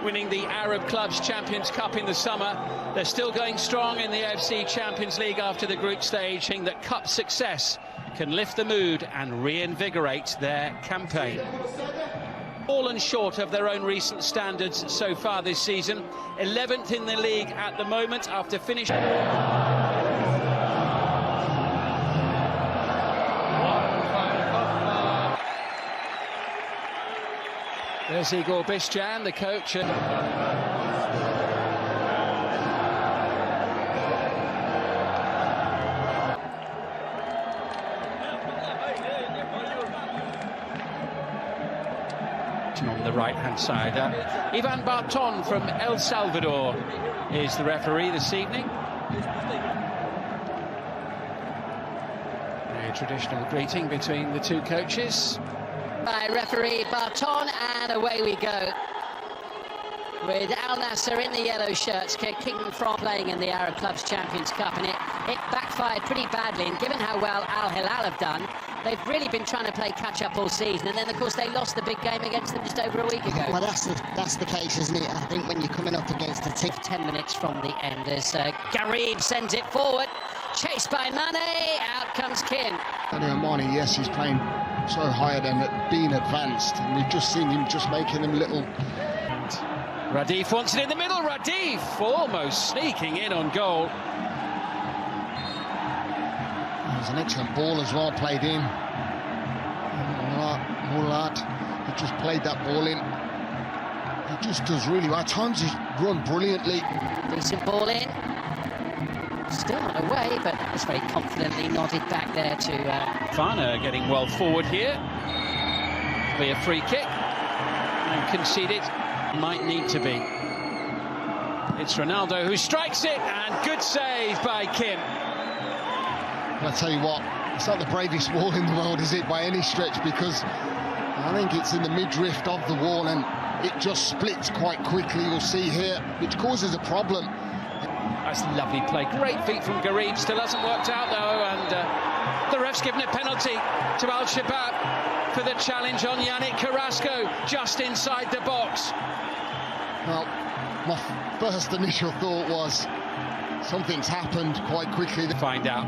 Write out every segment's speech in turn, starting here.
winning the Arab Clubs Champions Cup in the summer. They're still going strong in the AFC Champions League after the group stage, saying that cup success can lift the mood and reinvigorate their campaign. Fallen short of their own recent standards so far this season. 11th in the league at the moment after finishing. There's Igor Biscan, the coach. On the right-hand side, Ivan Barton from El Salvador is the referee this evening. A traditional greeting between the two coaches. By referee Barton, and away we go. With Al Nassr in the yellow shirts, kicking from playing in the Arab Clubs Champions Cup, and it backfired pretty badly. And given how well Al Hilal have done, they've really been trying to play catch-up all season, and then of course they lost the big game against them just over a week ago. Well, that's the case, isn't it? I think when you're coming up against a team. 10 minutes from the end as Garib sends it forward, chased by Mane, out comes Kim. Mane, yes, he's playing so higher than being advanced, and we've just seen him just making them little. And Radif wants it in the middle. Radif almost sneaking in on goal. There's an excellent ball as well played in. Mulat, he just played that ball in. He just does really well. At times he's run brilliantly. Decent ball in. Still not away, but that was very confidently nodded back there to... Fana getting well forward here. Be a free kick. And conceded. Might need to be. It's Ronaldo who strikes it, and good save by Kim. I'll tell you what, it's not the bravest wall in the world, is it, by any stretch, because I think it's in the midriff of the wall and it just splits quite quickly, you'll see here, which causes a problem. That's lovely play. Great feet from Garib. Still hasn't worked out, though, and the ref's given a penalty to Al Shabab for the challenge on Yannick Carrasco, just inside the box. Well, my first initial thought was something's happened quite quickly. To find out.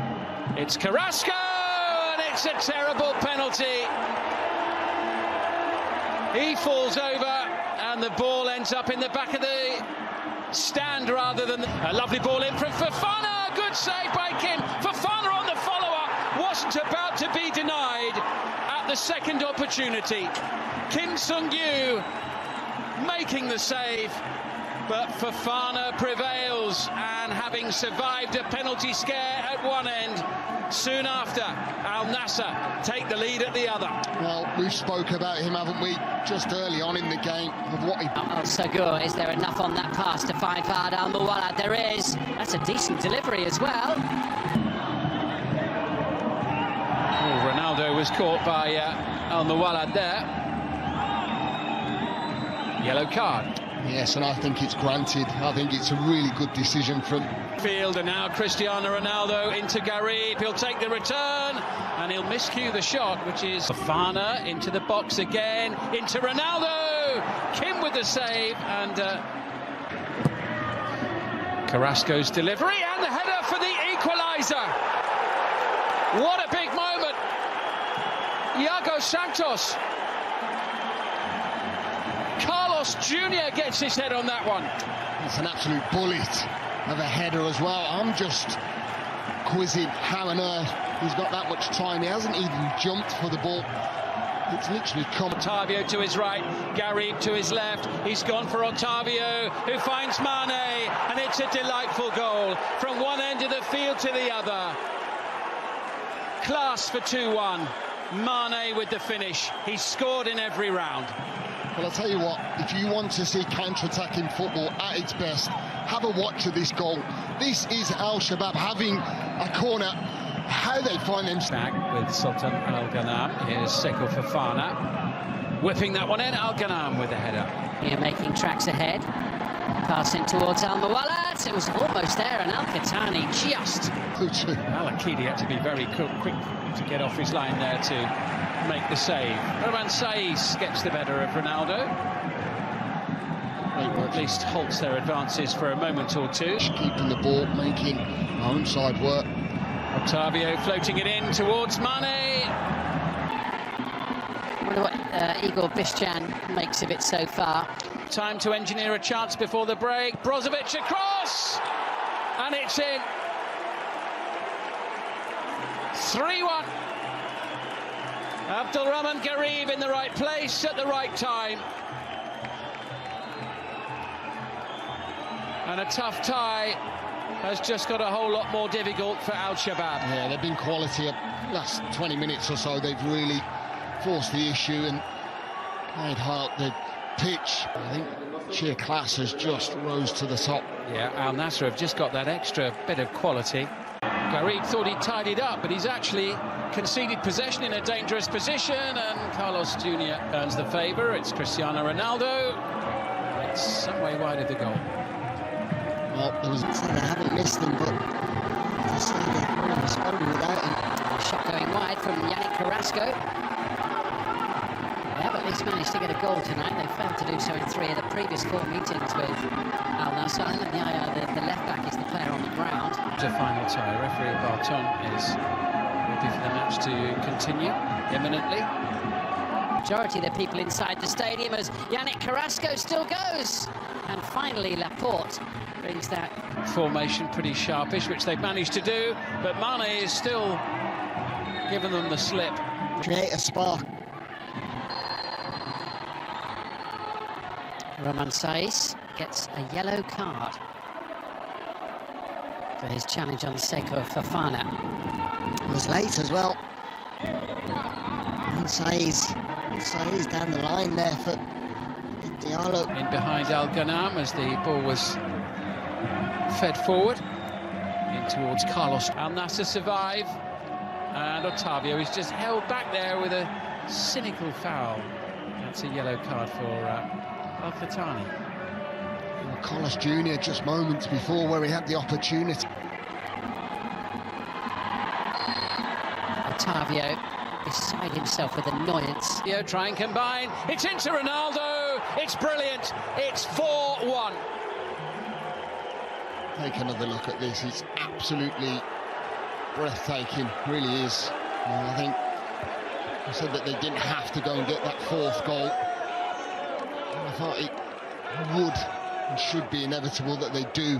It's Carrasco, and it's a terrible penalty. He falls over, and the ball ends up in the back of the stand rather than a lovely ball in from Fofana. Good save by Kim. Fofana on the follow-up, wasn't about to be denied at the second opportunity. Kim Sung-yu making the save, but Fofana prevails, and having survived a penalty scare at one end, soon after Al Nassr take the lead at the other. Well, we've spoke about him, haven't we, just early on in the game, of what he... Oh, Sagur, is there enough on that pass to find Fahad Al-Muwallad? There is. That's a decent delivery as well. Oh, Ronaldo was caught by Al-Muwallad there. Yellow card. Yes, and I think it's granted. I think it's a really good decision from... Field, and now Cristiano Ronaldo into Garib. He'll take the return, and he'll miscue the shot, which is Fofana into the box again, into Ronaldo. Kim with the save, and Carrasco's delivery, and the header for the equaliser. What a big moment. Iago Santos. Carlos Jr. gets his head on that one. It's an absolute bullet of a header as well. I'm just quizzing how on earth he's got that much time. He hasn't even jumped for the ball. It's literally come. Otavio to his right, Garib to his left. He's gone for Otavio, who finds Mane, and it's a delightful goal from one end of the field to the other. Class for 2-1. Mane with the finish. He's scored in every round. Well, I'll tell you what, if you want to see counter-attacking football at its best, have a watch of this goal. This is Al Shabab having a corner. How they find them... Back with Sultan Al Ghanam. Here's Seko Fofana. Whipping that one in. Al Ghanam with the header. Here making tracks ahead. Passing towards Al-Muwallad. It was almost there, and Al-Khatani just... Al-Akidi had to be very quick to get off his line there to make the save. Roman Saiz gets the better of Ronaldo. Great work at least halts their advances for a moment or two. Keeping the ball, making our own side work. Octavio floating it in towards Mane. I wonder what Igor Bišćan makes of it so far. Time to engineer a chance before the break. Brozovic across, and it's in. 3-1. Abdulrahman Garib in the right place at the right time. And a tough tie has just got a whole lot more difficult for Al Shabab. Yeah, they've been quality at last 20 minutes or so. They've really forced the issue and made hard the pitch. I think sheer class has just rose to the top. Yeah, Al Nassr have just got that extra bit of quality. Garib thought he'd tidied up, but he's actually conceded possession in a dangerous position, and Carlos Jr. earns the favour. It's Cristiano Ronaldo. It's some way wide of the goal. Well, there was they haven't missed them, but I see they've responded without him. A shot going wide from Yannick Carrasco. They have at least managed to get a goal tonight. They failed to do so in 3 of the previous 4 meetings with Al Nassr. And the left back is the player on the ground. The final tie. Referee Barton is ready for the match to continue imminently. Majority of the people inside the stadium as Yannick Carrasco still goes. And finally Laporte brings that Formation pretty sharpish, which they've managed to do, but Mane is still giving them the slip. Create a spark. Roman Saiz gets a yellow card for his challenge on Seko Fofana. It was late as well. And Saiz down the line there for Diallo. In behind Al Ghanam as the ball was fed forward in towards Carlos. Al Nassr survive, and Octavio is just held back there with a cynical foul. That's a yellow card for Al Khatani. Carlos Jr. just moments before where he had the opportunity. Octavio beside himself with annoyance. Try and combine. It's into Ronaldo. It's brilliant. It's 4-1. Take another look at this. It's absolutely breathtaking, really is. I think I said that they didn't have to go and get that 4th goal. I thought it would and should be inevitable that they do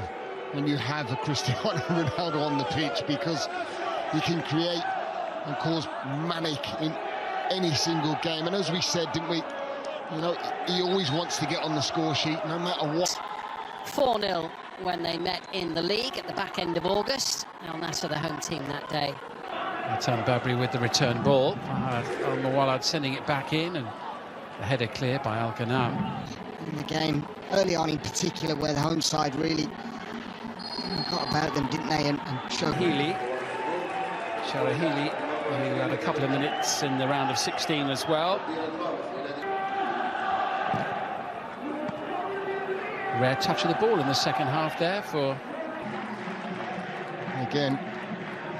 when you have a Cristiano Ronaldo on the pitch, because he can create and cause manic in any single game. And as we said, didn't we, he always wants to get on the score sheet no matter what. 4-0 when they met in the league at the back end of August. Al Nassr, the home team that day. Hatem Babri with the return ball. Al-Muwallad sending it back in, and the header clear by Al Ghanam. In the game, early on in particular, where the home side really got about them, didn't they? And Sharahili, who had a couple of minutes in the round of 16 as well. Rare touch of the ball in the second half there for... Again,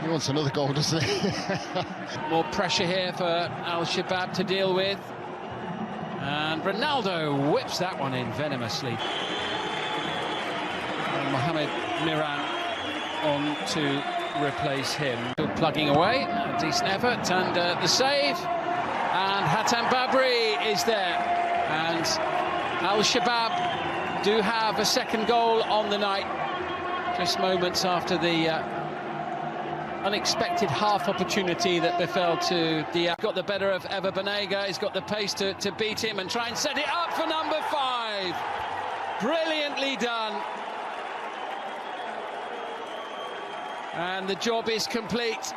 he wants another goal, doesn't he? More pressure here for Al Shabab to deal with. And Ronaldo whips that one in venomously. And Mohamed Miran on to replace him. Still plugging away, a decent effort, and the save. And Hatem Babri is there. And Al Shabab do have a second goal on the night, just moments after the unexpected half opportunity that befell to Diaz. Got the better of Ever Banega. He's got the pace to beat him and try and set it up for number 5. Brilliantly done. And the job is complete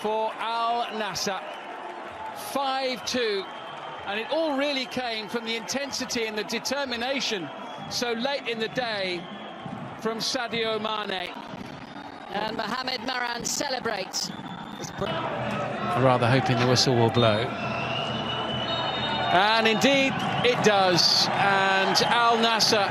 for Al Nassr. 5-2. And it all really came from the intensity and the determination so late in the day from Sadio Mane. And Mohamed Miran celebrates. Rather hoping the whistle will blow. And indeed it does. And Al Nassr